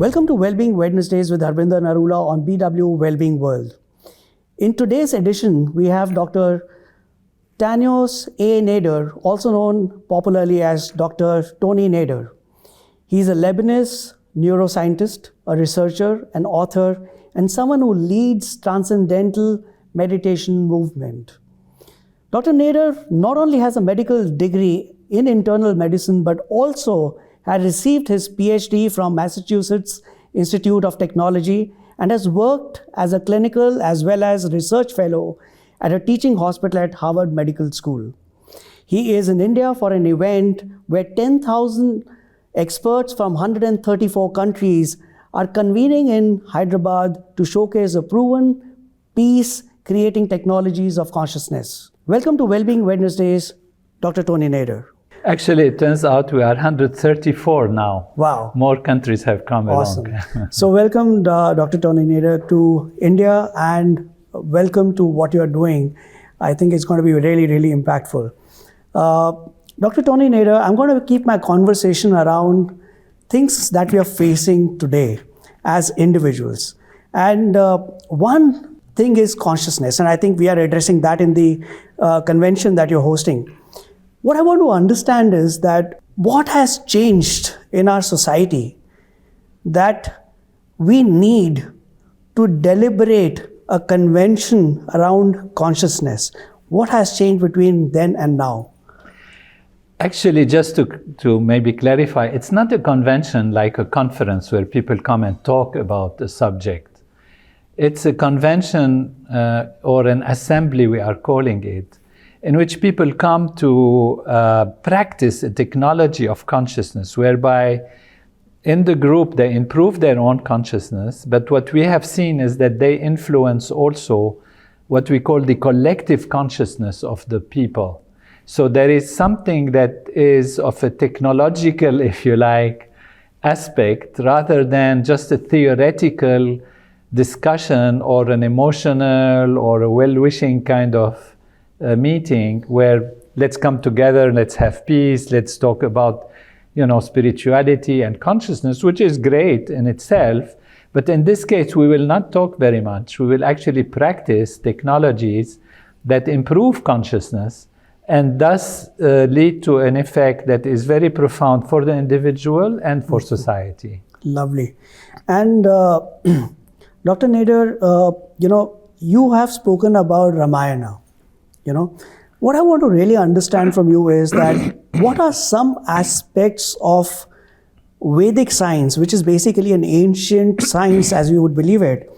Welcome to Wellbeing Wednesdays with Harbinder Narula on BW Wellbeing World. In today's edition, we have Dr. Tanios A. Nader, also known popularly as Dr. Tony Nader. He's a Lebanese neuroscientist, a researcher, an author, and someone who leads Transcendental Meditation movement. Dr. Nader not only has a medical degree in internal medicine, but also had received his PhD from Massachusetts Institute of Technology and has worked as a clinical as well as research fellow at a teaching hospital at Harvard Medical School. He is in India for an event where 10,000 experts from 134 countries are convening in Hyderabad to showcase the proven peace-creating technologies of consciousness. Welcome to Wellbeing Wednesdays, Dr. Tony Nader. Actually, it turns out we are 134 now. Wow. More countries have come Awesome. along. So welcome, Dr. Tony Nader, to India, and welcome to what you're doing. I think it's going to be really, really impactful. Dr. Tony Nader, I'm going to keep my conversation around things that we are facing today as individuals. And one thing is consciousness, and I think we are addressing that in the convention that you're hosting. What I want to understand is that what has changed in our society that we need to deliberate a convention around consciousness. What has changed between then and now? Actually, just to maybe clarify, it's not a convention like a conference where people come and talk about the subject. It's a convention or an assembly, we are calling it, in which people come to practice a technology of consciousness, whereby in the group they improve their own consciousness, but what we have seen is that they influence also what we call the collective consciousness of the people. So there is something that is of a technological, if you like, aspect, rather than just a theoretical discussion or an emotional or a well-wishing kind of meeting where let's come together, let's have peace, let's talk about, spirituality and consciousness, which is great in itself. But in this case, we will not talk very much. We will actually practice technologies that improve consciousness and thus lead to an effect that is very profound for the individual and for society. Lovely. And Dr. Nader, you have spoken about Ramayana. What I want to really understand from you is that what are some aspects of Vedic science, which is basically an ancient science as we would believe it,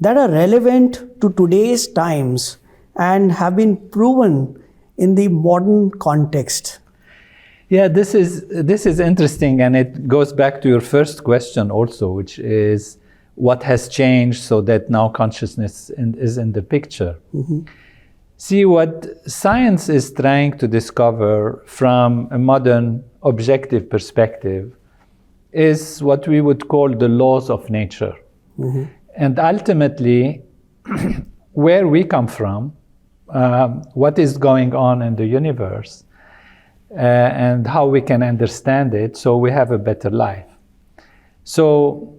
that are relevant to today's times and have been proven in the modern context? Yeah, this is interesting, and it goes back to your first question also, which is what has changed so that now consciousness is in the picture. Mm-hmm. See, what science is trying to discover from a modern objective perspective is what we would call the laws of nature. Mm-hmm. And ultimately, where we come from, what is going on in the universe, and how we can understand it so we have a better life. So,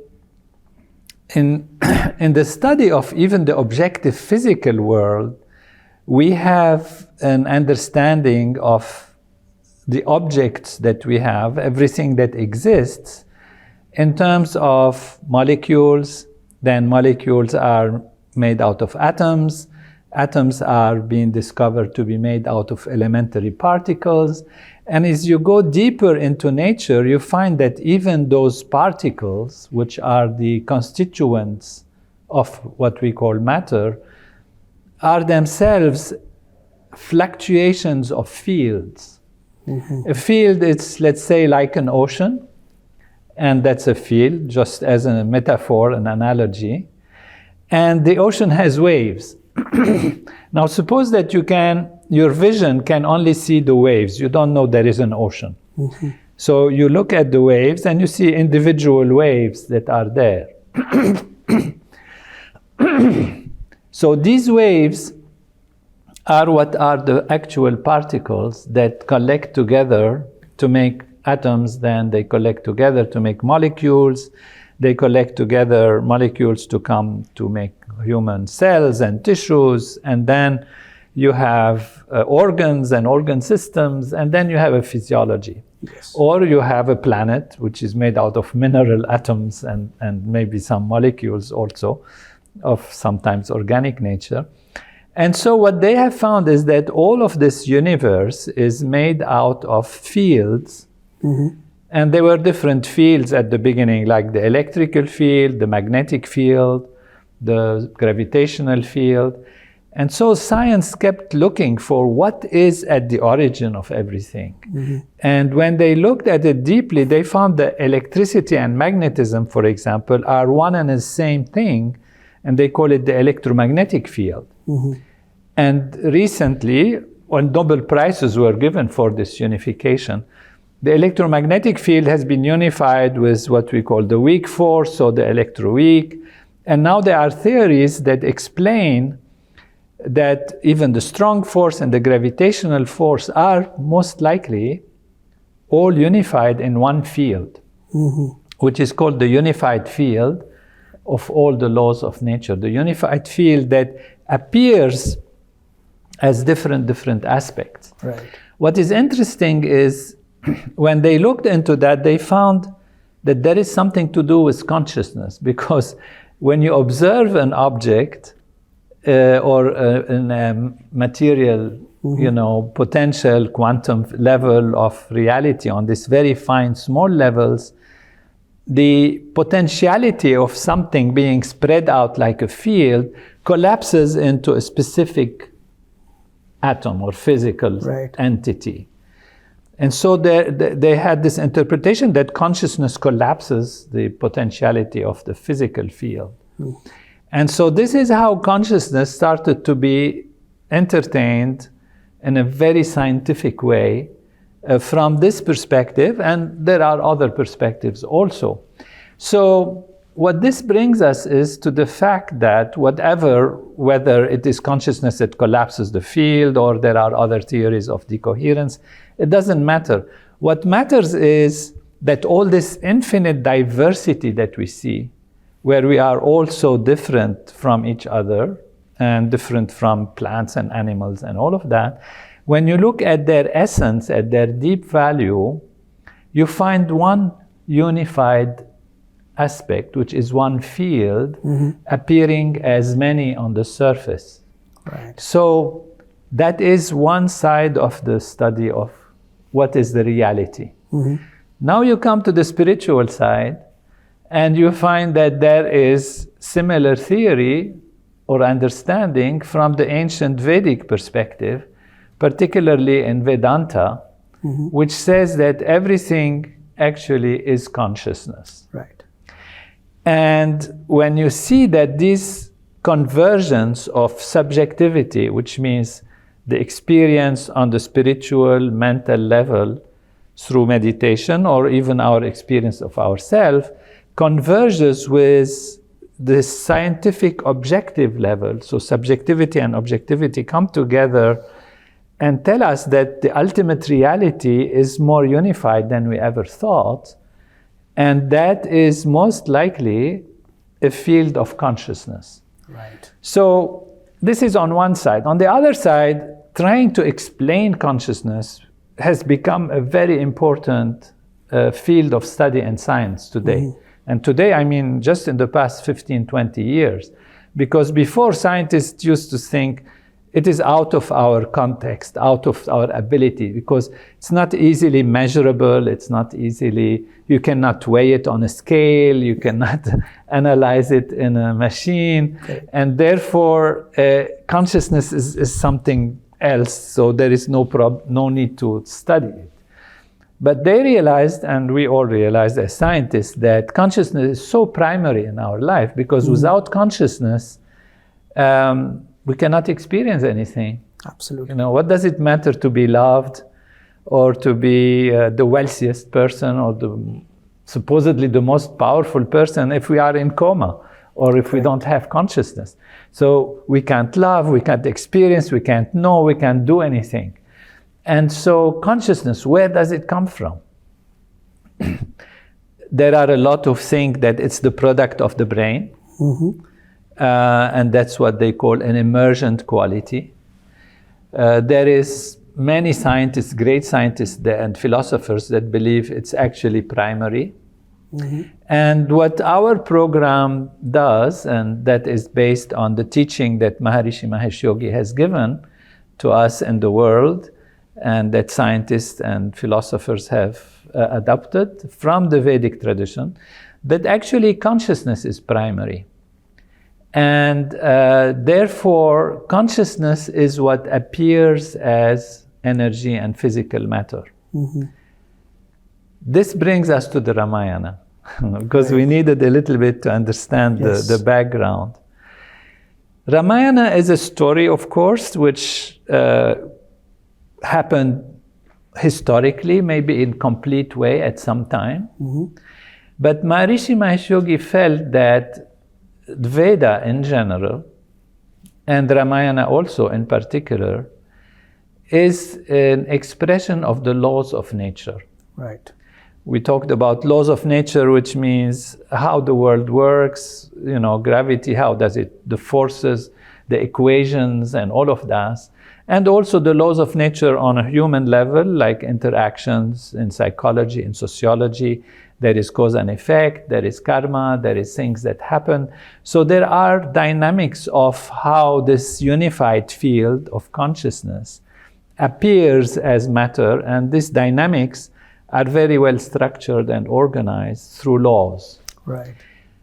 in the study of even the objective physical world, we have an understanding of the objects that we have, everything that exists, in terms of molecules. Then molecules are made out of atoms. Atoms are being discovered to be made out of elementary particles. And as you go deeper into nature, you find that even those particles, which are the constituents of what we call matter, are themselves fluctuations of fields. Mm-hmm. A field is, let's say, like an ocean, and that's a field, just as a metaphor, an analogy. And the ocean has waves. Now, suppose that your vision can only see the waves. You don't know there is an ocean. Mm-hmm. So you look at the waves and you see individual waves that are there. So these waves are what are the actual particles that collect together to make atoms, then they collect together to make molecules, They collect together molecules to come to make human cells and tissues, and then you have organs and organ systems, and then you have a physiology. Yes. Or you have a planet, which is made out of mineral atoms and maybe some molecules also of sometimes organic nature. And so what they have found is that all of this universe is made out of fields. Mm-hmm. And there were different fields at the beginning, like the electrical field, the magnetic field, the gravitational field. And so science kept looking for what is at the origin of everything. Mm-hmm. And when they looked at it deeply, they found that electricity and magnetism, for example, are one and the same thing, and they call it the electromagnetic field. Mm-hmm. And recently, when Nobel Prizes were given for this unification, the electromagnetic field has been unified with what we call the weak force, or the electroweak. And now there are theories that explain that even the strong force and the gravitational force are most likely all unified in one field, mm-hmm. which is called the unified field of all the laws of nature. The unified field that appears as different aspects. Right. What is interesting is when they looked into that, they found that there is something to do with consciousness, because when you observe an object or in a material, mm-hmm. Potential quantum level of reality on this very fine, small levels, the potentiality of something being spread out like a field collapses into a specific atom or physical right. entity. And so they had this interpretation that consciousness collapses the potentiality of the physical field. Mm. And so this is how consciousness started to be entertained in a very scientific way from this perspective, and there are other perspectives also. So what this brings us is to the fact that whether it is consciousness that collapses the field or there are other theories of decoherence, it doesn't matter. What matters is that all this infinite diversity that we see, where we are all so different from each other and different from plants and animals and all of that, when you look at their essence, at their deep value, you find one unified aspect, which is one field, mm-hmm. appearing as many on the surface. Right. So that is one side of the study of what is the reality. Mm-hmm. Now you come to the spiritual side, and you find that there is similar theory or understanding from the ancient Vedic perspective, particularly in Vedanta, mm-hmm. which says that everything actually is consciousness. Right. And when you see that these conversions of subjectivity, which means the experience on the spiritual, mental level through meditation, or even our experience of ourselves, converges with the scientific objective level. So subjectivity and objectivity come together and tell us that the ultimate reality is more unified than we ever thought. And that is most likely a field of consciousness. Right. So this is on one side. On the other side, trying to explain consciousness has become a very important field of study and science today. Mm-hmm. And today, I mean, just in the past 15, 20 years, because before scientists used to think it is out of our context, out of our ability, because it's not easily measurable, you cannot weigh it on a scale, you cannot analyze it in a machine, okay. And therefore consciousness is something else, so there is no need to study it. But they realized, and we all realized as scientists, that consciousness is so primary in our life, because mm-hmm. without consciousness, we cannot experience anything. Absolutely. What does it matter to be loved, or to be the wealthiest person, or supposedly the most powerful person, if we are in coma, or if we don't have consciousness? So we can't love, we can't experience, we can't know, we can't do anything. And so consciousness, where does it come from? there are a lot of think that it's the product of the brain. And that's what they call an emergent quality. There is many scientists, great scientists and philosophers that believe it's actually primary. And what our program does, and that is based on the teaching that Maharishi Mahesh Yogi has given to us in the world, and that scientists and philosophers have adopted from the Vedic tradition, that actually consciousness is primary. And therefore, consciousness is what appears as energy and physical matter. This brings us to the Ramayana, because we needed a little bit to understand the background. Ramayana is a story, of course, which happened historically, maybe in complete way at some time. But Maharishi Mahesh Yogi felt that the Veda in general, and Ramayana also in particular, is an expression of the laws of nature. Right. We talked about laws of nature, which means how the world works, gravity, how does it, the forces, the equations, and all of that. And also the laws of nature on a human level, like interactions in psychology, in sociology. There is cause and effect, there is karma, there is things that happen. So there are dynamics of how this unified field of consciousness appears as matter, and these dynamics are very well structured and organized through laws. Right.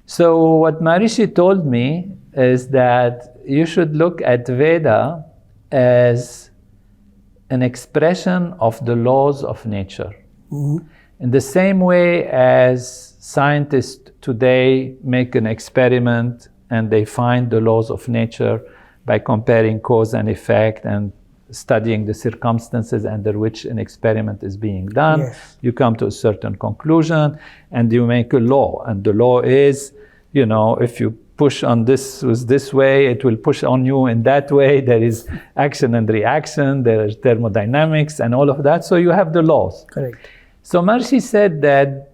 So what Maharishi told me is that you should look at Veda as an expression of the laws of nature. In the same way as scientists today make an experiment and they find the laws of nature by comparing cause and effect and studying the circumstances under which an experiment is being done, you come to a certain conclusion and you make a law. And the law is, if you push on this way, it will push on you in that way. There is action and reaction, there is thermodynamics and all of that. So you have the laws. Correct. So Maharishi said that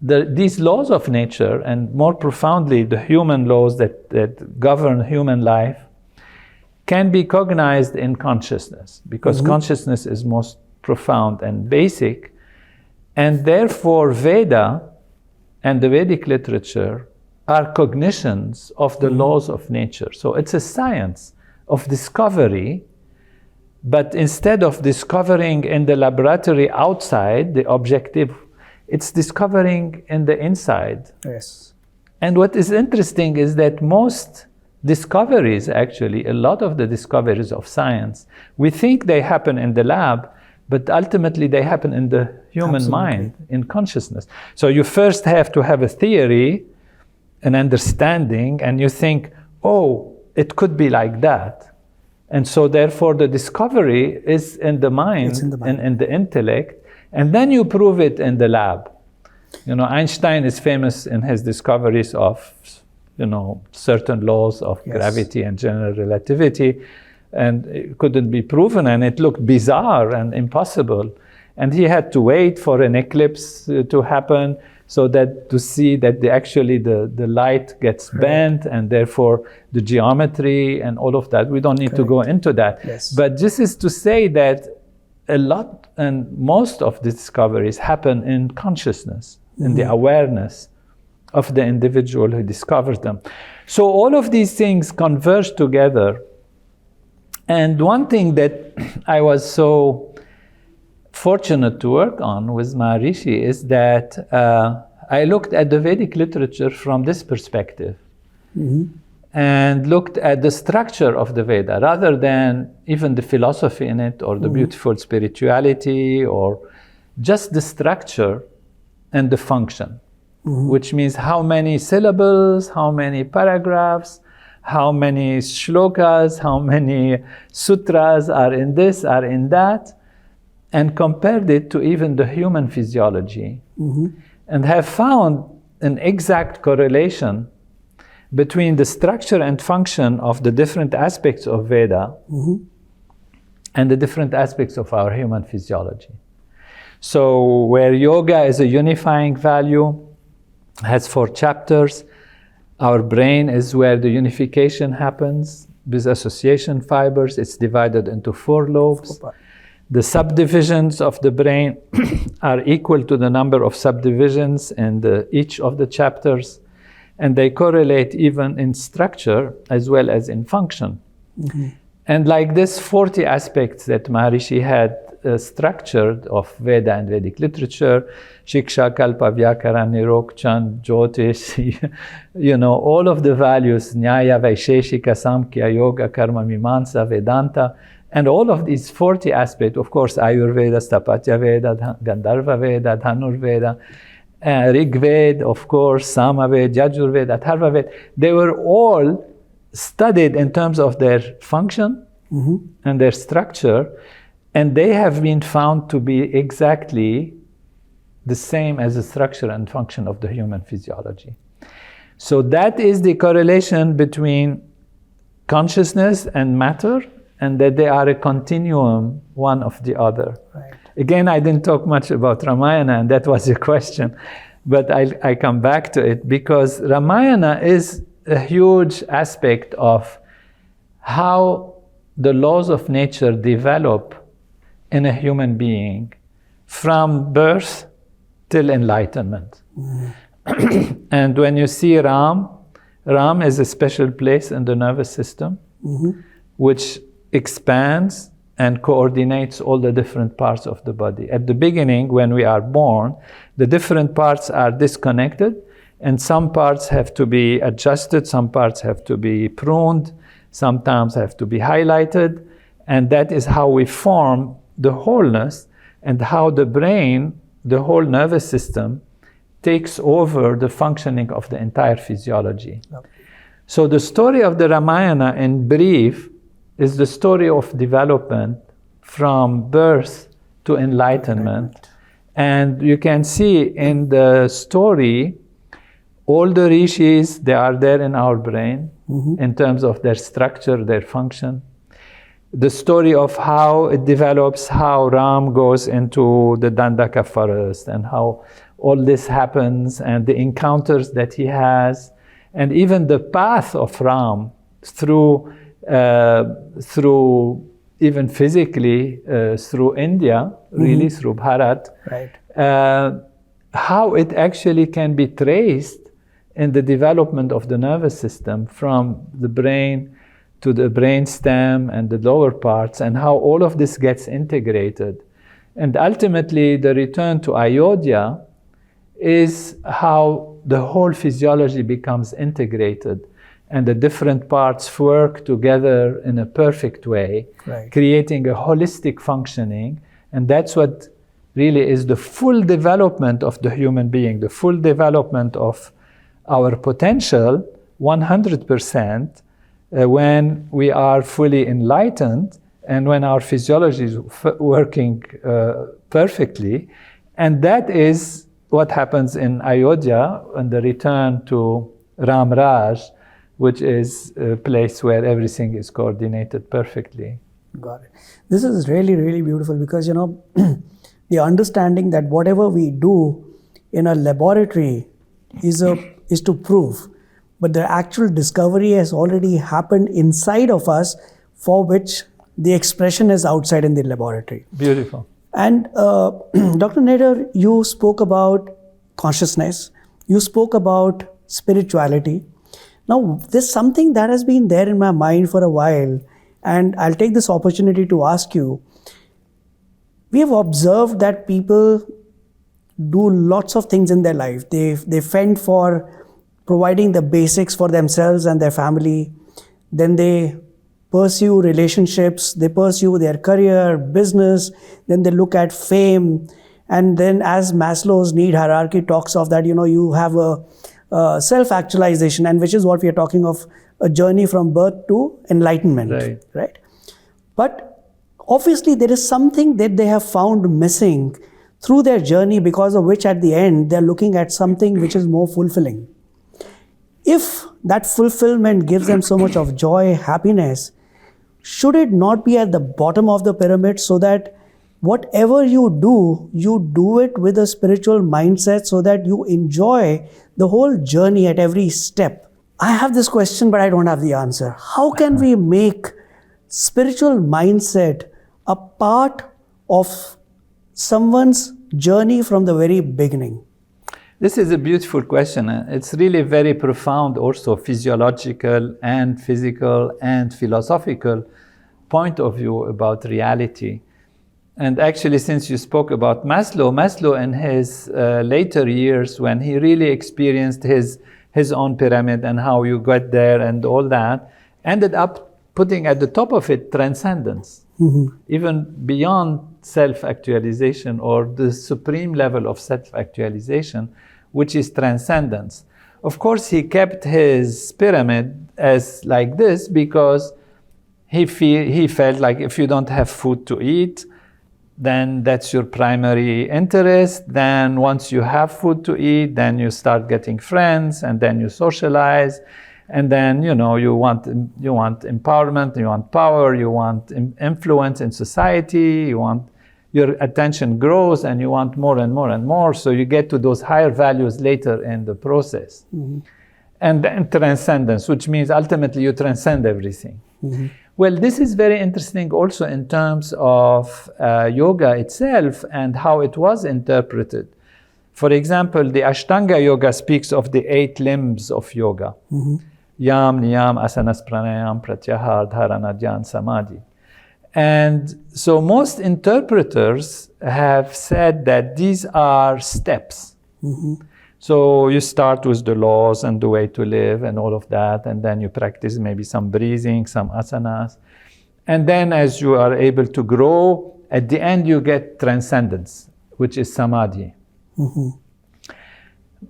these laws of nature, and more profoundly the human laws that govern human life, can be cognized in consciousness, because consciousness is most profound and basic. And therefore Veda and the Vedic literature are cognitions of the laws of nature. So it's a science of discovery. But instead of discovering in the laboratory outside, the objective, it's discovering in the inside. Yes. And what is interesting is that most discoveries, actually, a lot of the discoveries of science, we think they happen in the lab, but ultimately they happen in the human mind, in consciousness. So you first have to have a theory, an understanding, and you think, oh, it could be like that. And so therefore the discovery is in the mind, and in the intellect, and then you prove it in the lab. Einstein is famous in his discoveries of, certain laws of gravity and general relativity, and it couldn't be proven, and it looked bizarre and impossible. And he had to wait for an eclipse to happen, so that to see that the light gets bent, and therefore the geometry and all of that. We don't need to go into that. Yes. But this is to say that a lot and most of the discoveries happen in consciousness, in the awareness of the individual who discovers them. So all of these things converge together. And one thing that I was so fortunate to work on with Maharishi is that I looked at the Vedic literature from this perspective and looked at the structure of the Veda rather than even the philosophy in it or the beautiful spirituality, or just the structure and the function, which means how many syllables, how many paragraphs, how many shlokas, how many sutras are in this, are in that, and compared it to even the human physiology, and have found an exact correlation between the structure and function of the different aspects of Veda and the different aspects of our human physiology. So where yoga is a unifying value, has 4 chapters. Our brain is where the unification happens with association fibers. It's divided into 4 lobes. The subdivisions of the brain are equal to the number of subdivisions in each of the chapters, and they correlate even in structure as well as in function. And like this 40 aspects that Maharishi had structured of Veda and Vedic literature, Shiksha, Kalpa, Vyakaran, Nirok, Chand, Jyotish, all of the values, Nyaya, Vaisheshika, Samkhya, Yoga, Karma, Mimamsa, Vedanta, and all of these 40 aspects, of course, Ayurveda, Stapatya Veda, Gandharva Veda, Dhanur Veda, Rig Veda, of course, Samaveda, Yajur Veda, Atharva Veda, they were all studied in terms of their function and their structure, and they have been found to be exactly the same as the structure and function of the human physiology. So that is the correlation between consciousness and matter, and that they are a continuum, one of the other. Right. Again, I didn't talk much about Ramayana, and that was your question, but I come back to it because Ramayana is a huge aspect of how the laws of nature develop in a human being from birth till enlightenment. And when you see Ram is a special place in the nervous system, which expands and coordinates all the different parts of the body. At the beginning, when we are born, the different parts are disconnected, and some parts have to be adjusted, some parts have to be pruned, sometimes have to be highlighted, and that is how we form the wholeness, and how the brain, the whole nervous system, takes over the functioning of the entire physiology. Okay. So the story of the Ramayana, in brief, is the story of development from birth to enlightenment. And you can see in the story, all the rishis, they are there in our brain in terms of their structure, their function. The story of how it develops, how Ram goes into the Dandaka forest, and how all this happens, and the encounters that he has, and even the path of Ram through even physically through India, really through Bharat, right. How it actually can be traced in the development of the nervous system from the brain to the brain stem and the lower parts, and how all of this gets integrated. And ultimately, the return to Ayodhya is how the whole physiology becomes integrated, and the different parts work together in a perfect way, right, creating a holistic functioning. And that's what really is the full development of the human being, the full development of our potential, 100%, when we are fully enlightened and when our physiology is working perfectly. And that is what happens in Ayodhya on the return to Ram Raj, which is a place where everything is coordinated perfectly. Got it. This is really, really beautiful because, the understanding that whatever we do in a laboratory is to prove, but the actual discovery has already happened inside of us, for which the expression is outside in the laboratory. Beautiful. And Dr. Nader, you spoke about consciousness, you spoke about spirituality. Now, there's something that has been there in my mind for a while, and I'll take this opportunity to ask you. We have observed that people do lots of things in their life. They fend for providing the basics for themselves and their family. Then they pursue relationships, they pursue their career, business, then they look at fame. And then as Maslow's need hierarchy talks of that, you have a self-actualization, and which is what we are talking of, a journey from birth to enlightenment, right? But obviously there is something that they have found missing through their journey, because of which at the end they're looking at something which is more fulfilling. If that fulfillment gives them so much of joy, happiness, should it not be at the bottom of the pyramid, so that whatever you do it with a spiritual mindset, so that you enjoy the whole journey at every step. I have this question, but I don't have the answer. How can we make spiritual mindset a part of someone's journey from the very beginning? This is a beautiful question. It's really very profound, also physiological and physical and philosophical point of view about reality. And actually, since you spoke about Maslow in his later years, when he really experienced his own pyramid and how you got there and all that, ended up putting at the top of it transcendence, even beyond self-actualization or the supreme level of self-actualization, which is transcendence. Of course, he kept his pyramid as like this because he felt like if you don't have food to eat, then that's your primary interest. Then once you have food to eat, then you start getting friends, and then you socialize, and then you want empowerment, you want power, you want influence in society, your attention grows, and you want more and more and more. So you get to those higher values later in the process. And then transcendence, which means ultimately you transcend everything. Well, this is very interesting also in terms of yoga itself and how it was interpreted. For example, the Ashtanga Yoga speaks of the 8 limbs of yoga. Yam, Niyam, Asanas, Pranayam, Pratyahar, Dharana, Dhyan, Samadhi. And so most interpreters have said that these are steps. So you start with the laws and the way to live and all of that, and then you practice maybe some breathing, some asanas. And then as you are able to grow, at the end you get transcendence, which is samadhi.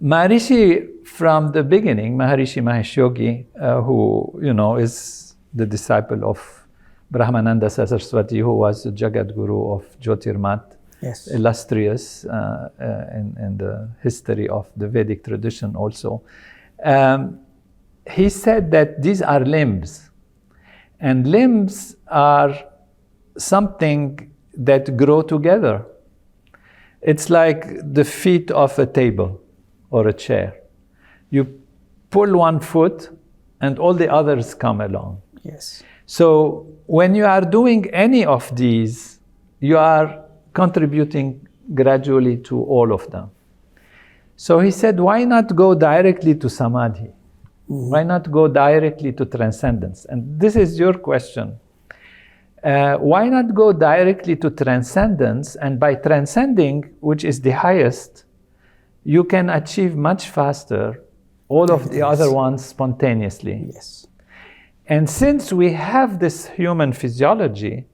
Maharishi, from the beginning, Maharishi Mahesh Yogi, who is the disciple of Brahmananda Saraswati, who was the Jagat Guru of Jyotirmat, Yes. illustrious in the history of the Vedic tradition also. He said that these are limbs. And limbs are something that grow together. It's like the feet of a table or a chair. You pull one foot and all the others come along. Yes. So when you are doing any of these, you are contributing gradually to all of them. So he said, why not go directly to samadhi? Why not go directly to transcendence? And this is your question. Why not go directly to transcendence? And by transcending, which is the highest, you can achieve much faster all of the other ones spontaneously. Yes. And since we have this human physiology,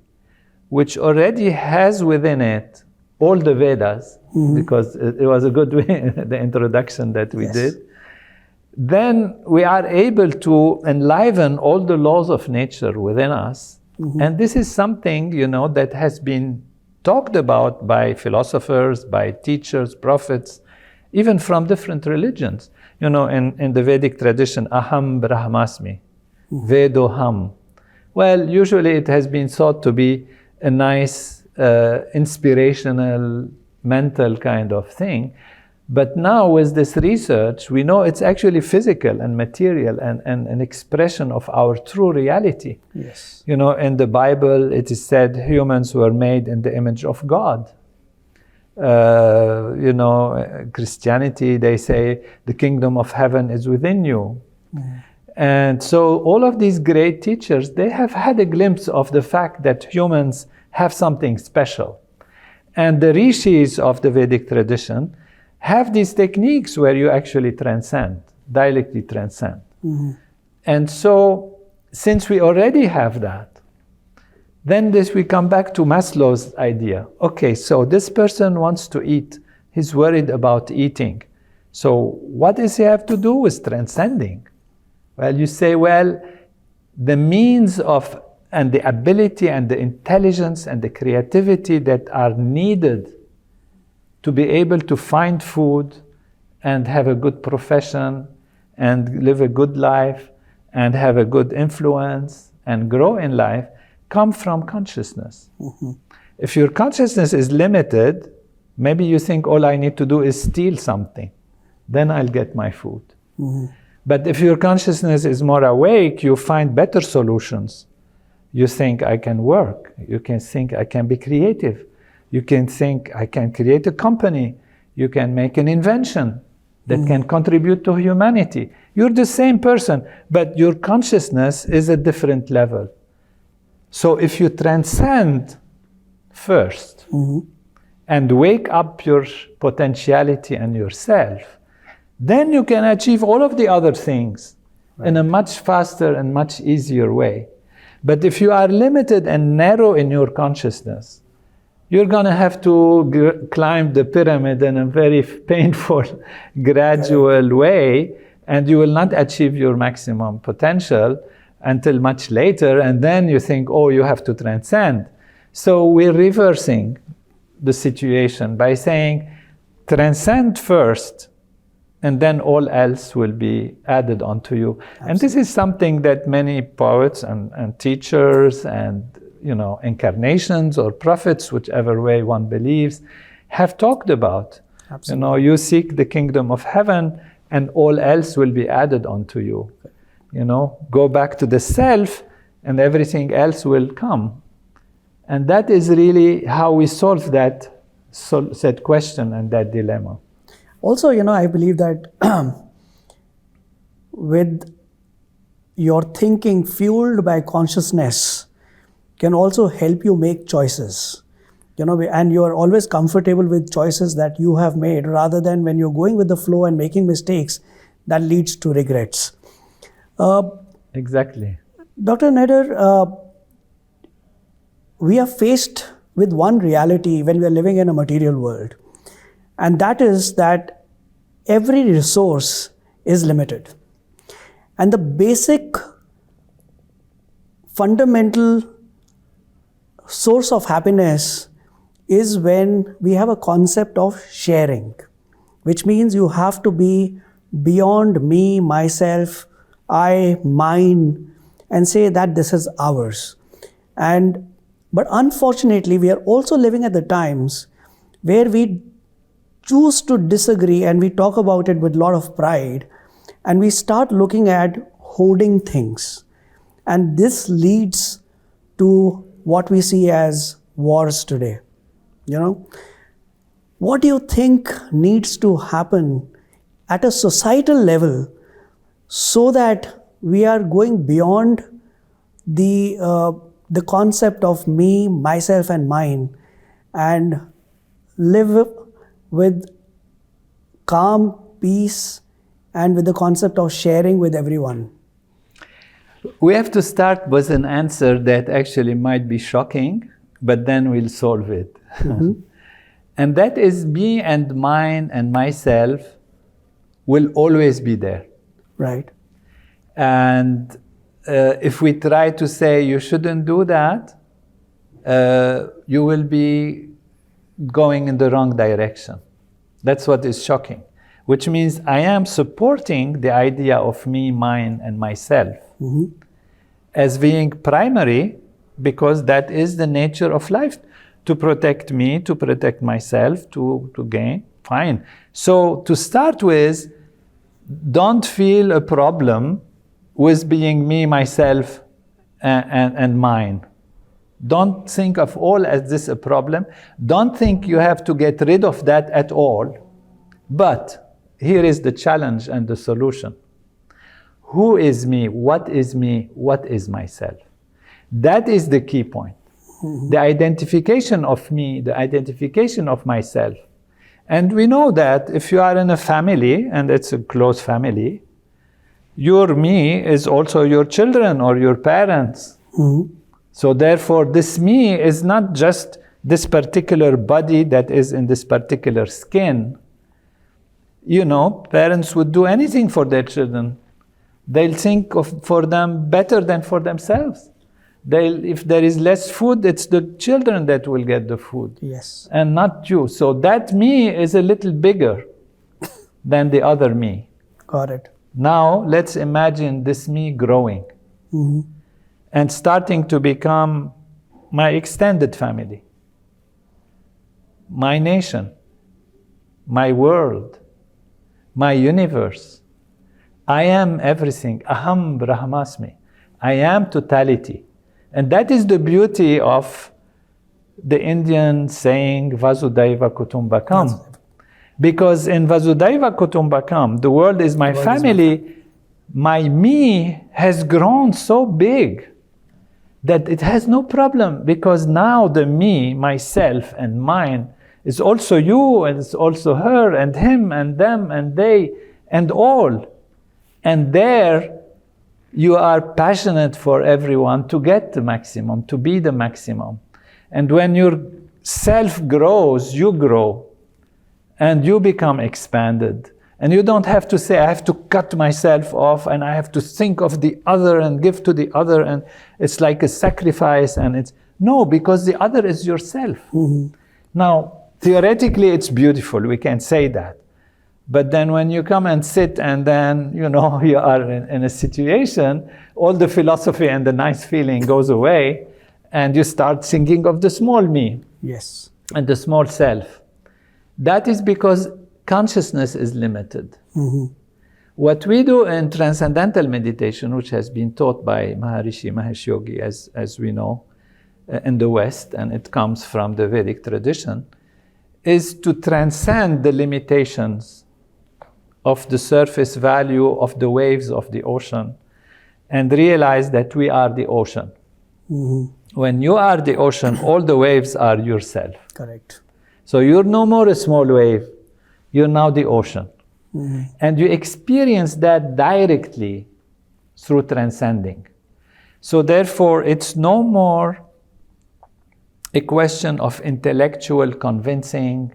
which already has within it all the Vedas, because it was a good way, the introduction that we did, then we are able to enliven all the laws of nature within us. And this is something, that has been talked about by philosophers, by teachers, prophets, even from different religions. In the Vedic tradition, aham brahmasmi, vedoham. Well, usually it has been thought to be a nice, inspirational, mental kind of thing. But now with this research, we know it's actually physical and material and an expression of our true reality. Yes. In the Bible, it is said humans were made in the image of God. Christianity, they say the kingdom of heaven is within you. And so all of these great teachers, they have had a glimpse of the fact that humans have something special. And the rishis of the Vedic tradition have these techniques where you actually transcend, dialectically transcend. And so since we already have that, then we come back to Maslow's idea. Okay, so this person wants to eat. He's worried about eating. So what does he have to do with transcending? Well, you say, the means of and the ability and the intelligence and the creativity that are needed to be able to find food and have a good profession and live a good life and have a good influence and grow in life come from consciousness. If your consciousness is limited, maybe you think all I need to do is steal something. then I'll get my food. But if your consciousness is more awake, you find better solutions. You think, I can work. You can think, I can be creative. You can think, I can create a company. You can make an invention that can contribute to humanity. You're the same person, but your consciousness is a different level. So if you transcend first and wake up your potentiality and yourself, then you can achieve all of the other things in a much faster and much easier way. But if you are limited and narrow in your consciousness, you're going to have to climb the pyramid in a very painful, gradual way, and you will not achieve your maximum potential until much later, and then you think, oh, you have to transcend. So we're reversing the situation by saying, transcend first, and then all else will be added onto you. Absolutely. And this is something that many poets and teachers and incarnations or prophets, whichever way one believes, have talked about. Absolutely. You seek the kingdom of heaven and all else will be added onto you. Go back to the self and everything else will come. And that is really how we solve that question and that dilemma. Also, I believe that with your thinking fueled by consciousness can also help you make choices, and you are always comfortable with choices that you have made rather than when you're going with the flow and making mistakes that leads to regrets. Exactly. Dr. Nader, we are faced with one reality when we are living in a material world, and that is that every resource is limited. And the basic fundamental source of happiness is when we have a concept of sharing, which means you have to be beyond me, myself, I, mine, and say that this is ours. But unfortunately, we are also living at the times where we choose to disagree and we talk about it with a lot of pride, and we start looking at hoarding things. And this leads to what we see as wars today. What do you think needs to happen at a societal level so that we are going beyond the concept of me, myself, and mine, and live with calm, peace, and with the concept of sharing with everyone? We have to start with an answer that actually might be shocking, but then we'll solve it. And that is me and mine and myself will always be there. Right. And if we try to say you shouldn't do that, you will be going in the wrong direction. That's what is shocking, which means I am supporting the idea of me, mine, and myself as being primary, because that is the nature of life, to protect me, to protect myself, to gain. Fine. So to start with, don't feel a problem with being me, myself, and mine. Don't think of all as this a problem. Don't think you have to get rid of that at all. But here is the challenge and the solution. Who is me? What is me? What is myself? That is the key point. The identification of me, the identification of myself. And we know that if you are in a family, and it's a close family, your me is also your children or your parents. So therefore, this me is not just this particular body that is in this particular skin. Parents would do anything for their children. They'll think for them better than for themselves. If there is less food, it's the children that will get the food. Yes. And not you. So that me is a little bigger than the other me. Got it. Now, let's imagine this me growing and starting to become my extended family, my nation, my world, my universe. I am everything. Aham Brahmasmi. I am totality. And that is the beauty of the Indian saying Vasudhaiva Kutumbakam. Because in Vasudhaiva Kutumbakam, the world is my family, my me has grown so big that it has no problem, because now the me, myself and mine, is also you, and it's also her and him and them and they and all. And there you are passionate for everyone to get the maximum, to be the maximum. And when your self grows, you grow and you become expanded. And you don't have to say, I have to cut myself off and I have to think of the other and give to the other, and it's like a sacrifice, and it's no, because the other is yourself. Now, theoretically, it's beautiful, we can say that. But then when you come and sit and then, you are in a situation, all the philosophy and the nice feeling goes away, and you start thinking of the small me. Yes. And the small self. That is because consciousness is limited. What we do in Transcendental Meditation, which has been taught by Maharishi Mahesh Yogi, as we know, in the West, and it comes from the Vedic tradition, is to transcend the limitations of the surface value of the waves of the ocean and realize that we are the ocean. When you are the ocean, all the waves are yourself. Correct. So you're no more a small wave, you're now the ocean. And you experience that directly through transcending. So therefore, it's no more a question of intellectual convincing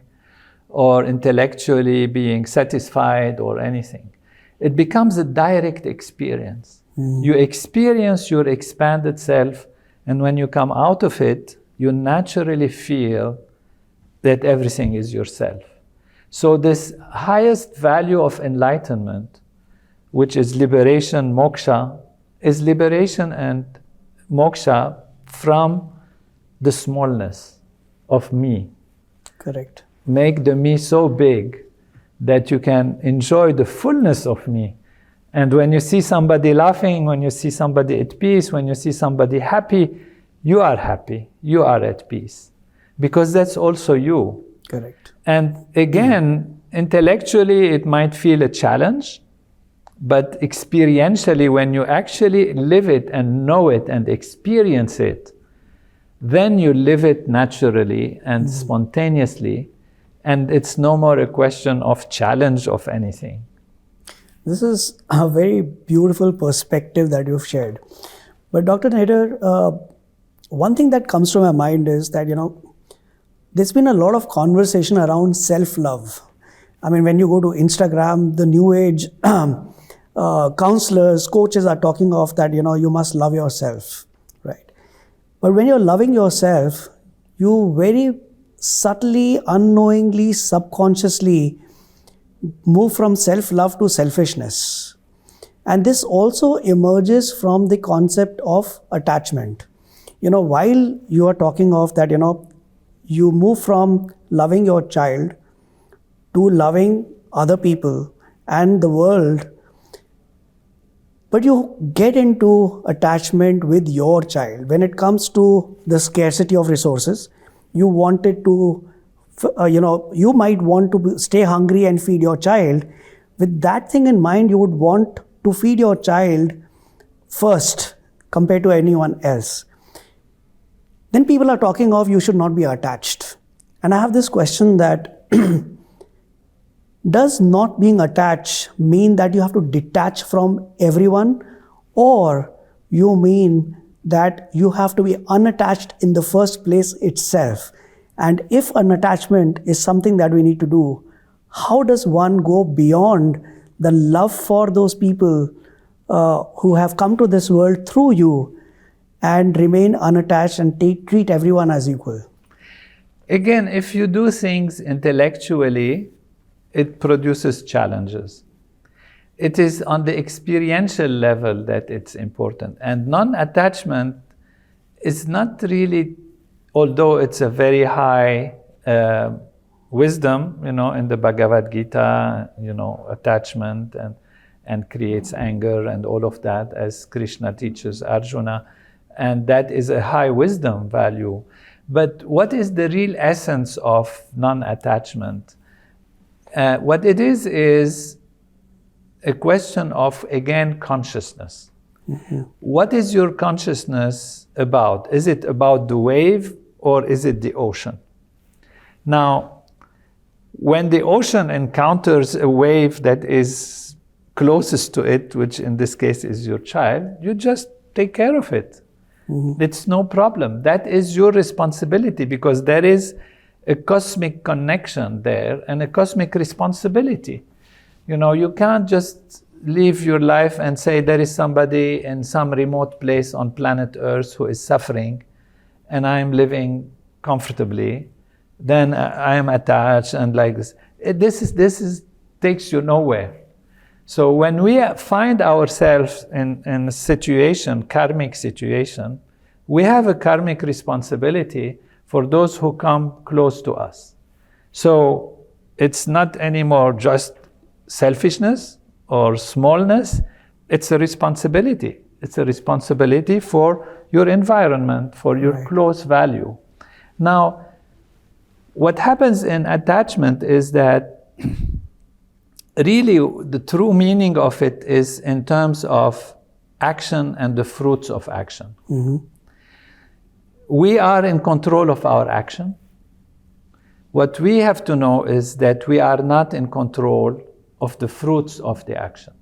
or intellectually being satisfied or anything. It becomes a direct experience. You experience your expanded self, and when you come out of it, you naturally feel that everything is yourself. So this highest value of enlightenment, which is liberation, moksha, is liberation and moksha from the smallness of me. Correct. Make the me so big that you can enjoy the fullness of me. And when you see somebody laughing, when you see somebody at peace, when you see somebody happy, you are happy, you are at peace. Because that's also you. Correct. And again, intellectually it might feel a challenge, but experientially, when you actually live it and know it and experience it, then you live it naturally and spontaneously, and it's no more a question of challenge of anything. This is a very beautiful perspective that you've shared. But Dr. Nader, one thing that comes to my mind is that, there's been a lot of conversation around self-love. I mean, when you go to Instagram, the new age counselors, coaches are talking of that, you must love yourself, right? But when you're loving yourself, you very subtly, unknowingly, subconsciously move from self-love to selfishness. And this also emerges from the concept of attachment. While you are talking of that, you move from loving your child to loving other people and the world, but you get into attachment with your child. When it comes to the scarcity of resources, you wanted to, you might want to stay hungry and feed your child. With that thing in mind, you would want to feed your child first compared to anyone else. Then people are talking of you should not be attached. And I have this question that does not being attached mean that you have to detach from everyone, or you mean that you have to be unattached in the first place itself? And if an attachment is something that we need to do, how does one go beyond the love for those people who have come to this world through you and remain unattached and treat everyone as equal? Again, if you do things intellectually, it produces challenges. It is on the experiential level that it's important. And non-attachment is not really, although it's a very high wisdom, in the Bhagavad Gita, attachment and creates anger and all of that, as Krishna teaches Arjuna. And that is a high wisdom value. But what is the real essence of non-attachment? What it is a question of, again, consciousness. Mm-hmm. What is your consciousness about? Is it about the wave or is it the ocean? Now, when the ocean encounters a wave that is closest to it, which in this case is your child, you just take care of it. Mm-hmm. It's no problem. That is your responsibility, because there is a cosmic connection there and a cosmic responsibility. You can't just live your life and say there is somebody in some remote place on planet Earth who is suffering and I am living comfortably. Then I am attached and like this. This takes you nowhere. So when we find ourselves in a situation, karmic situation, we have a karmic responsibility for those who come close to us. So it's not anymore just selfishness or smallness, it's a responsibility. It's a responsibility for your environment, for your close value. Now, what happens in attachment is that really the true meaning of it is in terms of action and the fruits of action. Mm-hmm. We are in control of our action. What we have to know is that we are not in control of the fruits of the action.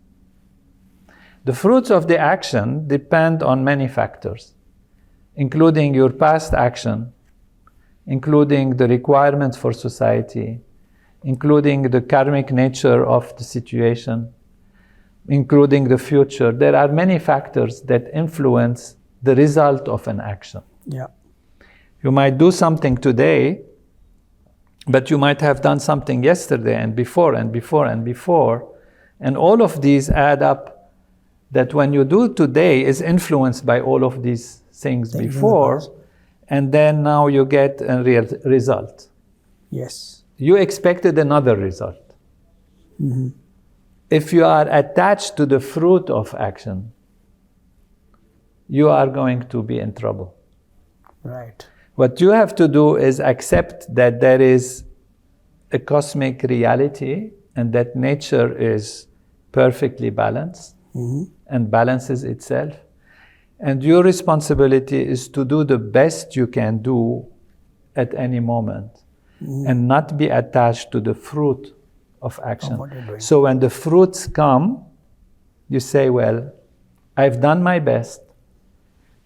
The fruits of the action depend on many factors, including your past action, including the requirements for society, including the karmic nature of the situation, including the future. There are many factors that influence the result of an action. Yeah. You might do something today, but you might have done something yesterday and before and before and before. And all of these add up, that when you do today is influenced by all of these things before, and then now you get a real result. Yes. You expected another result. Mm-hmm. If you are attached to the fruit of action, you are going to be in trouble. Right. What you have to do is accept that there is a cosmic reality and that nature is perfectly balanced and balances itself. And your responsibility is to do the best you can do at any moment and not be attached to the fruit of action. So when the fruits come, you say, well, I've done my best.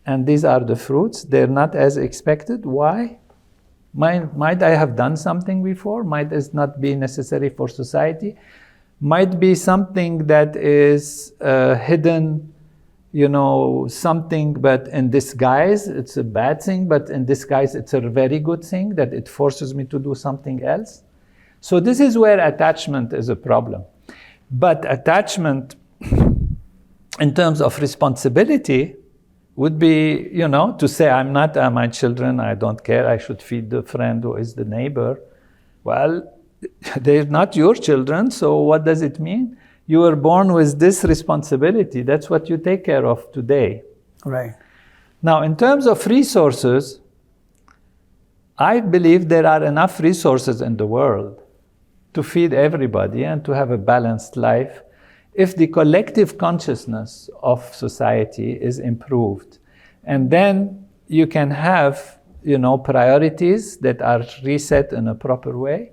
And these are the fruits. They're not as expected. Why? Might I have done something before? Might it not be necessary for society? Might be something that is hidden, something, but in disguise, it's a bad thing, but in disguise, it's a very good thing, that it forces me to do something else. So this is where attachment is a problem. But attachment, in terms of responsibility, would be, to say, I'm not my children, I don't care, I should feed the friend who is the neighbor. Well, they're not your children, so what does it mean? You were born with this responsibility. That's what you take care of today. Right. Now, in terms of resources, I believe there are enough resources in the world to feed everybody and to have a balanced life if the collective consciousness of society is improved. And then you can have, priorities that are reset in a proper way.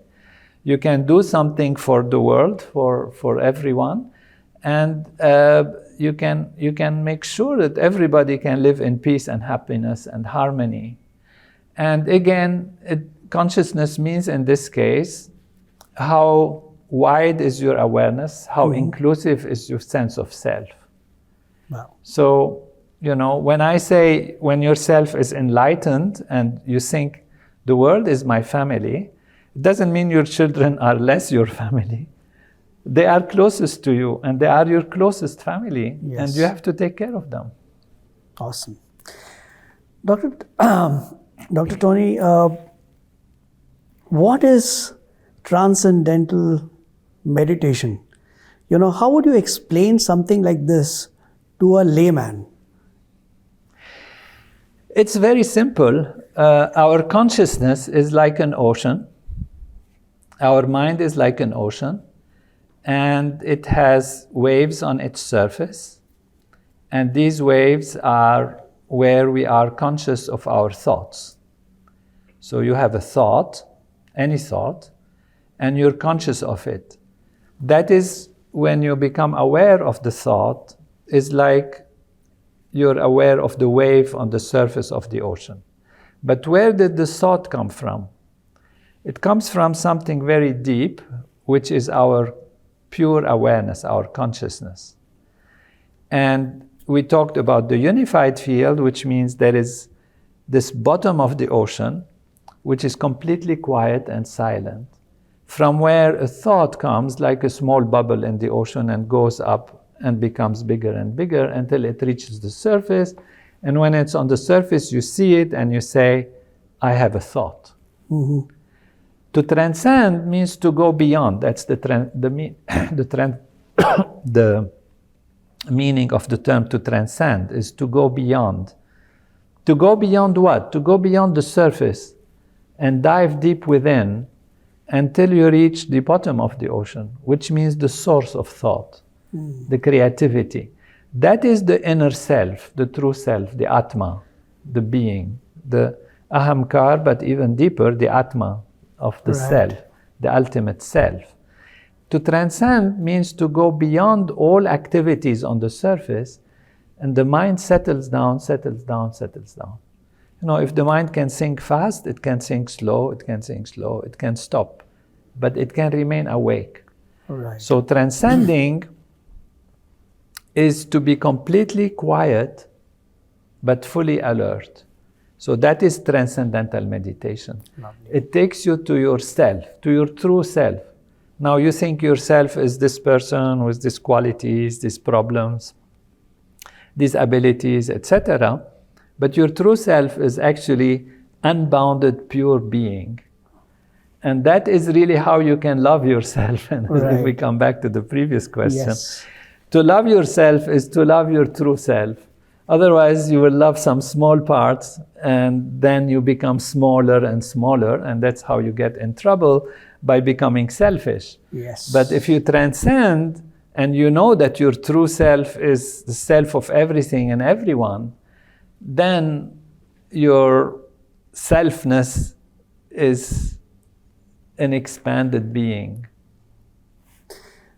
You can do something for the world, for everyone, and you can make sure that everybody can live in peace and happiness and harmony. And again, consciousness means in this case, how wide is your awareness, how inclusive is your sense of self. Wow. So, when I say, when your self is enlightened and you think the world is my family, it doesn't mean your children are less your family. They are closest to you and they are your closest family. Yes. And you have to take care of them. Awesome. Dr. Tony, what is Transcendental Meditation. How would you explain something like this to a layman? It's very simple. Our consciousness is like an ocean. Our mind is like an ocean, and it has waves on its surface. And these waves are where we are conscious of our thoughts. So you have a thought, any thought, and you're conscious of it. That is when you become aware of the thought, is like you're aware of the wave on the surface of the ocean. But where did the thought come from? It comes from something very deep, which is our pure awareness, our consciousness. And we talked about the unified field, which means there is this bottom of the ocean, which is completely quiet and silent, from where a thought comes like a small bubble in the ocean and goes up and becomes bigger and bigger until it reaches the surface. And when it's on the surface, you see it and you say, I have a thought. Mm-hmm. To transcend means to go beyond. That's the meaning of the term to transcend, is to go beyond. To go beyond what? To go beyond the surface and dive deep within until you reach the bottom of the ocean, which means the source of thought, the creativity. That is the inner self, the true self, the Atma, the being, the Ahamkar, but even deeper, the Atma of the self, the ultimate self. To transcend means to go beyond all activities on the surface, and the mind settles down, settles down, settles down. If the mind can think fast, it can think slow, it can think slow, it can stop, but it can remain awake. Right. So transcending is to be completely quiet, but fully alert. So that is transcendental meditation. Lovely. It takes you to yourself, to your true self. Now you think yourself is this person with these qualities, these problems, these abilities, etc. But your true self is actually unbounded, pure being. And that is really how you can love yourself. And if we come back to the previous question, yes. To love yourself is to love your true self. Otherwise, you will love some small parts, and then you become smaller and smaller, and that's how you get in trouble, by becoming selfish. Yes. But if you transcend, and you know that your true self is the self of everything and everyone, then your selfness is an expanded being.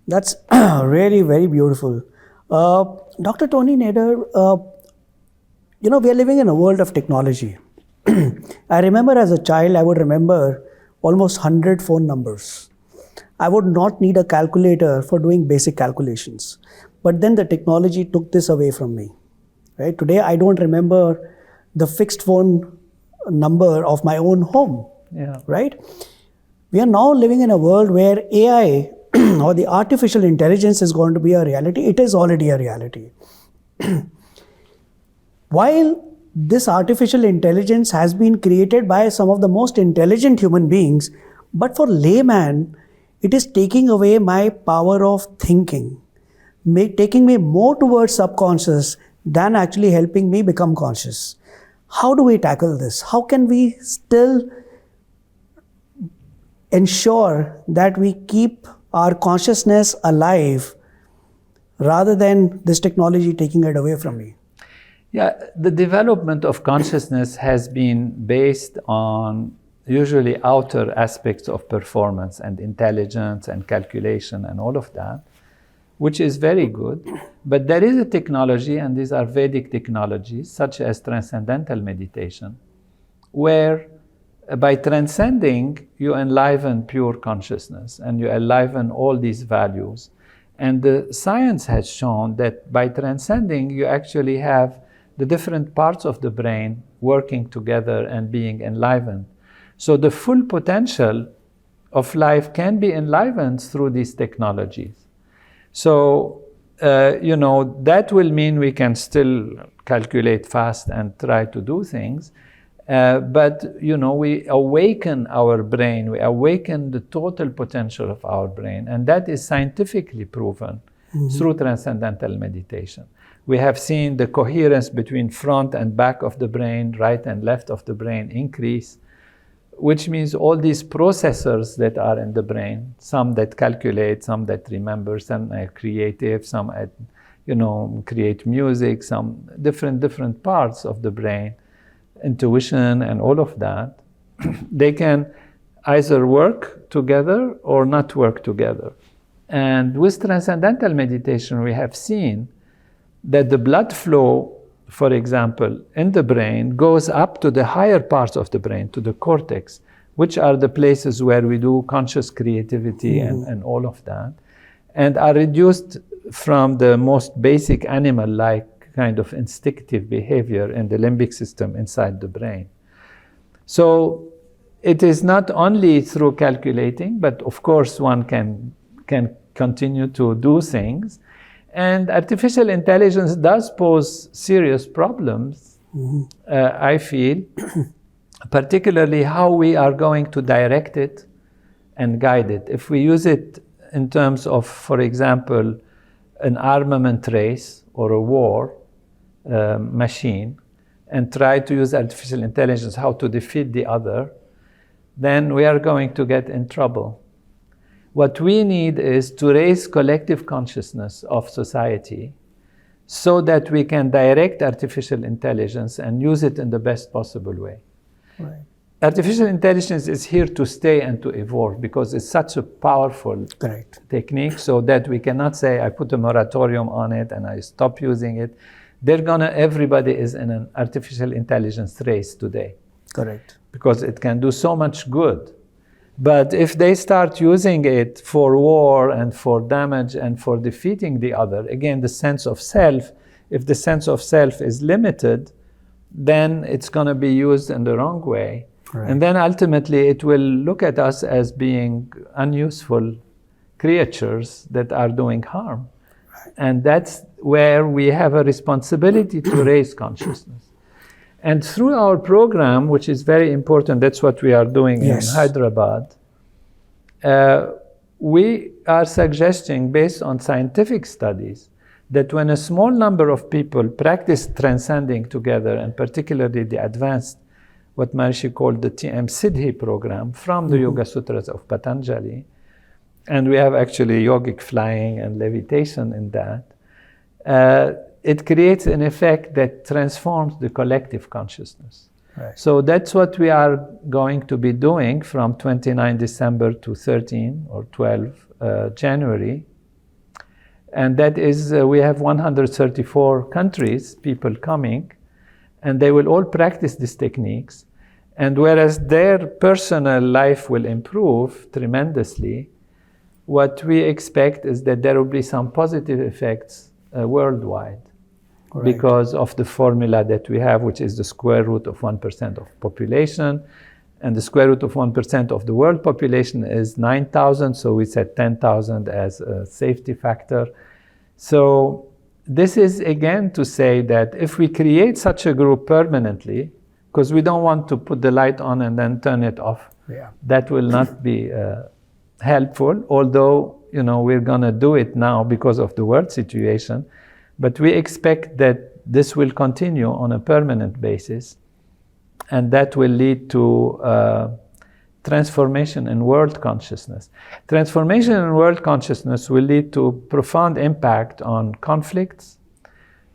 That's really very beautiful. Dr. Tony Nader, we are living in a world of technology. I remember as a child, I would remember almost 100 phone numbers. I would not need a calculator for doing basic calculations. But then the technology took this away from me. Right? Today, I don't remember the fixed phone number of my own home. Yeah. Right? We are now living in a world where AI or the artificial intelligence is going to be a reality. It is already a reality. While this artificial intelligence has been created by some of the most intelligent human beings, but for layman, it is taking away my power of thinking, taking me more towards subconscious than actually helping me become conscious. How do we tackle this? How can we still ensure that we keep our consciousness alive rather than this technology taking it away from me? Yeah, the development of consciousness has been based on usually outer aspects of performance and intelligence and calculation and all of that, which is very good. But there is a technology, and these are Vedic technologies, such as Transcendental Meditation, where by transcending, you enliven pure consciousness and you enliven all these values. And the science has shown that by transcending, you actually have the different parts of the brain working together and being enlivened. So the full potential of life can be enlivened through these technologies. So, that will mean we can still calculate fast and try to do things. But we awaken our brain, we awaken the total potential of our brain, and that is scientifically proven through transcendental meditation. We have seen the coherence between front and back of the brain, right and left of the brain increase, which means all these processors that are in the brain, some that calculate, some that remember, some are creative, some create music, some different parts of the brain, intuition and all of that, they can either work together or not work together. And with transcendental meditation, we have seen that the blood flow, for example, in the brain goes up to the higher parts of the brain, to the cortex, which are the places where we do conscious creativity and all of that, and are reduced from the most basic animal-like kind of instinctive behavior in the limbic system inside the brain. So it is not only through calculating, but of course one can continue to do things. And artificial intelligence does pose serious problems, I feel, particularly how we are going to direct it and guide it. If we use it in terms of, for example, an armament race or a war machine, and try to use artificial intelligence how to defeat the other, then we are going to get in trouble. What we need is to raise collective consciousness of society so that we can direct artificial intelligence and use it in the best possible way. Right. Artificial intelligence is here to stay and to evolve because it's such a powerful technique, so that we cannot say, I put a moratorium on it and I stop using it. Everybody is in an artificial intelligence race today. Correct. Because it can do so much good. But if they start using it for war and for damage and for defeating the other, again, the sense of self, if the sense of self is limited, then it's going to be used in the wrong way. Right. And then ultimately it will look at us as being unuseful creatures that are doing harm. Right. And that's where we have a responsibility to raise consciousness. And through our program, which is very important, that's what we are doing in Hyderabad, we are suggesting, based on scientific studies, that when a small number of people practice transcending together, and particularly the advanced, what Maharishi called the TM Siddhi program from the Yoga Sutras of Patanjali, and we have actually yogic flying and levitation in that, it creates an effect that transforms the collective consciousness. Right. So that's what we are going to be doing from 29 December to 13 or 12 January. And that is, we have 134 countries, people coming, and they will all practice these techniques. And whereas their personal life will improve tremendously, what we expect is that there will be some positive effects worldwide. Right. Because of the formula that we have, which is the square root of 1% of population. And the square root of 1% of the world population is 9,000, so we set 10,000 as a safety factor. So this is again to say that if we create such a group permanently, because we don't want to put the light on and then turn it off, that will not be helpful, although we're going to do it now because of the world situation. But we expect that this will continue on a permanent basis, and that will lead to transformation in world consciousness. Transformation in world consciousness will lead to profound impact on conflicts,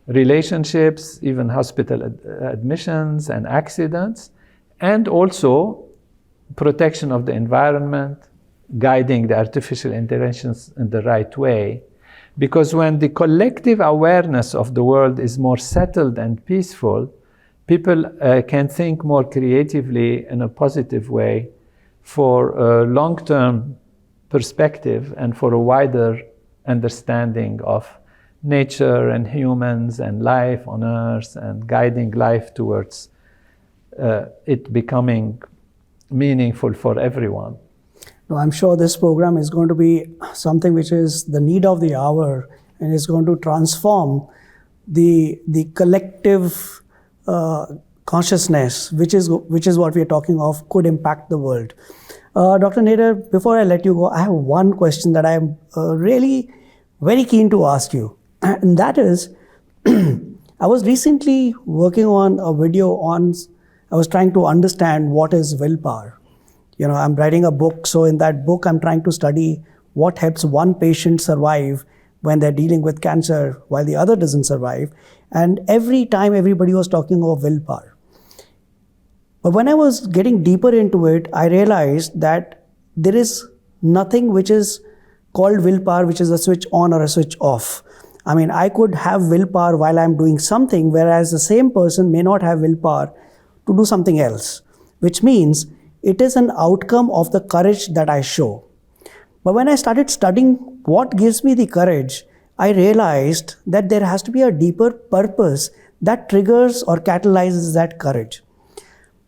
relationships, even hospital admissions and accidents, and also protection of the environment, guiding the artificial interventions in the right way. Because when the collective awareness of the world is more settled and peaceful, people can think more creatively in a positive way for a long-term perspective and for a wider understanding of nature and humans and life on Earth, and guiding life towards it becoming meaningful for everyone. No, I'm sure this program is going to be something which is the need of the hour, and is going to transform the collective consciousness, which is what we are talking of, could impact the world. Dr. Nader, before I let you go, I have one question that I am really very keen to ask you, and that is, I was recently working on a video on, I was trying to understand what is willpower. You know, I'm writing a book, so in that book, I'm trying to study what helps one patient survive when they're dealing with cancer while the other doesn't survive. And every time everybody was talking about willpower. But when I was getting deeper into it, I realized that there is nothing which is called willpower, which is a switch on or a switch off. I mean, I could have willpower while I'm doing something, whereas the same person may not have willpower to do something else, which means it is an outcome of the courage that I show. But when I started studying what gives me the courage, I realized that there has to be a deeper purpose that triggers or catalyzes that courage.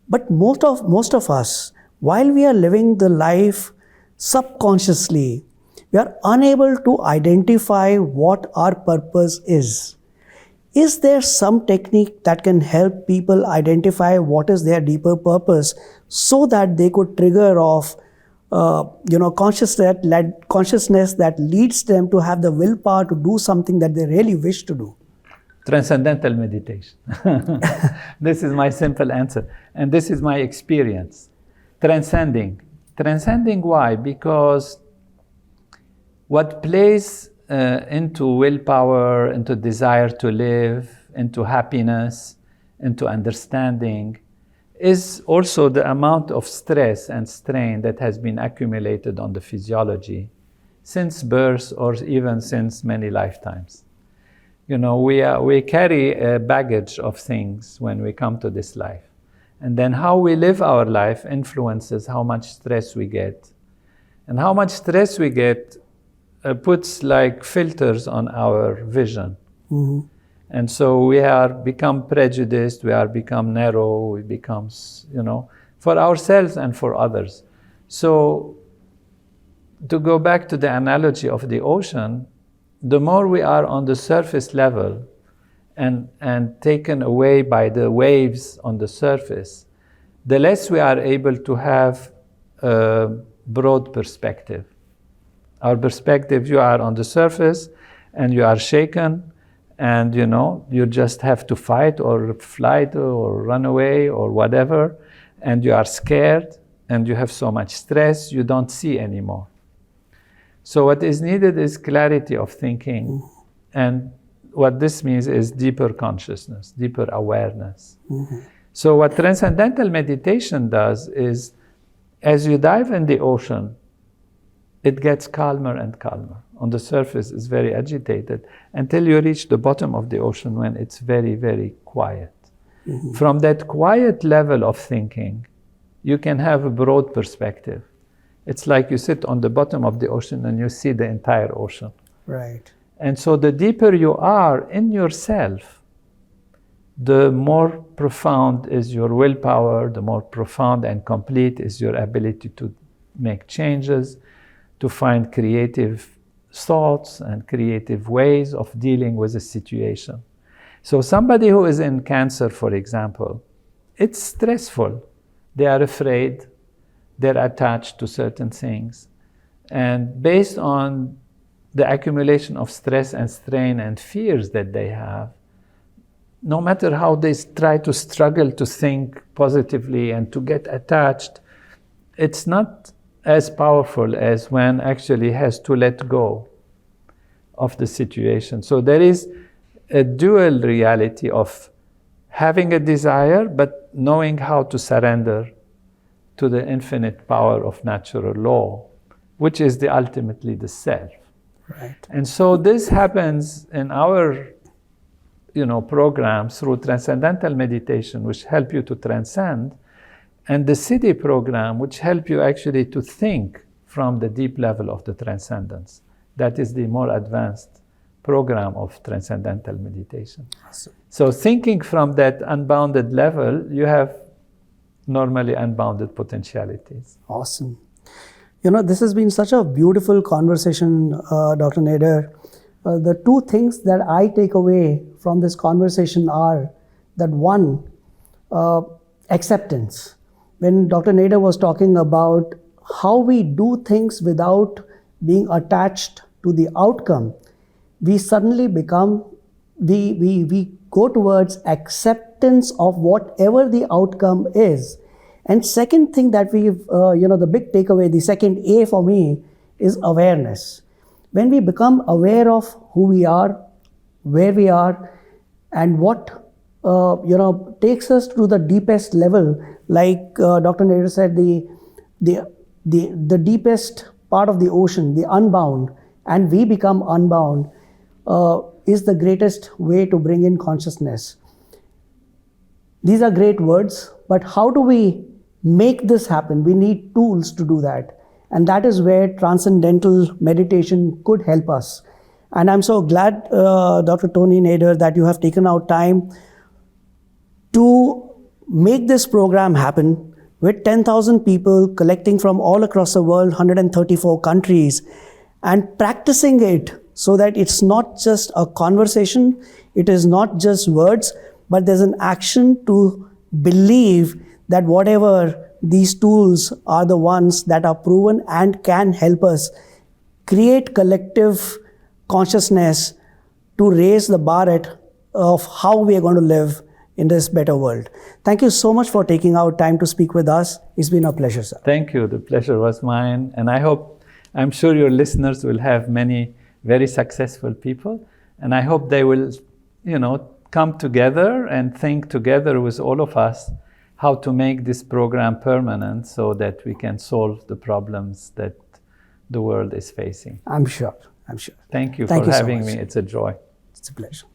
But most of us, while we are living the life subconsciously, we are unable to identify what our purpose is. Is there some technique that can help people identify what is their deeper purpose so that they could trigger off consciousness that leads them to have the willpower to do something that they really wish to do? Transcendental meditation. This is my simple answer. And this is my experience. Transcending. Transcending, why? Because what plays into willpower, into desire to live, into happiness, into understanding, is also the amount of stress and strain that has been accumulated on the physiology since birth or even since many lifetimes. You know, we carry a baggage of things when we come to this life. And then how we live our life influences how much stress we get. And how much stress we get puts like filters on our vision. Mm-hmm. And so we are become prejudiced, we are become narrow, we become, for ourselves and for others. So to go back to the analogy of the ocean, the more we are on the surface level and taken away by the waves on the surface, the less we are able to have a broad perspective. Our perspective, you are on the surface and you are shaken, and you just have to fight or flight or run away or whatever, and you are scared and you have so much stress, you don't see anymore. So what is needed is clarity of thinking, and what this means is deeper consciousness, deeper awareness. Mm-hmm. So what Transcendental Meditation does is, as you dive in the ocean, it gets calmer and calmer. On the surface, it's very agitated until you reach the bottom of the ocean when it's very, very quiet. Mm-hmm. From that quiet level of thinking, you can have a broad perspective. It's like you sit on the bottom of the ocean and you see the entire ocean. Right. And so the deeper you are in yourself, the more profound is your willpower, the more profound and complete is your ability to make changes, to find creative thoughts and creative ways of dealing with a situation. So somebody who is in cancer, for example, it's stressful. They are afraid, they're attached to certain things. And based on the accumulation of stress and strain and fears that they have, no matter how they try to struggle to think positively and to get attached, it's not as powerful as when actually has to let go of the situation. So there is a dual reality of having a desire, but knowing how to surrender to the infinite power of natural law, which is ultimately the self. Right. And so this happens in our programs through Transcendental Meditation, which help you to transcend, and the City program, which help you actually to think from the deep level of the transcendence. That is the more advanced program of Transcendental Meditation. Awesome. So thinking from that unbounded level, you have normally unbounded potentialities. Awesome. This has been such a beautiful conversation, Dr. Nader. The two things that I take away from this conversation are that one, acceptance. When Dr. Nader was talking about how we do things without being attached to the outcome, we suddenly become, we go towards acceptance of whatever the outcome is. And second thing that we've, the big takeaway, the second A for me is awareness. When we become aware of who we are, where we are, and what takes us to the deepest level, like Dr. Nader said, the deepest part of the ocean, the unbound, and we become unbound, is the greatest way to bring in consciousness. These are great words, but how do we make this happen? We need tools to do that. And that is where transcendental meditation could help us. And I'm so glad, Dr. Tony Nader, that you have taken out time to make this program happen with 10,000 people collecting from all across the world, 134 countries, and practicing it so that it's not just a conversation, it is not just words, but there's an action to believe that whatever these tools are the ones that are proven and can help us create collective consciousness to raise the bar of how we are going to live in this better world. Thank you so much for taking out time to speak with us. It's been a pleasure, sir. Thank you. The pleasure was mine. And I'm sure your listeners will have many very successful people. And I hope they will, come together and think together with all of us how to make this program permanent so that we can solve the problems that the world is facing. I'm sure. Thank you Thank for you so having much. me. It's a joy. It's a pleasure.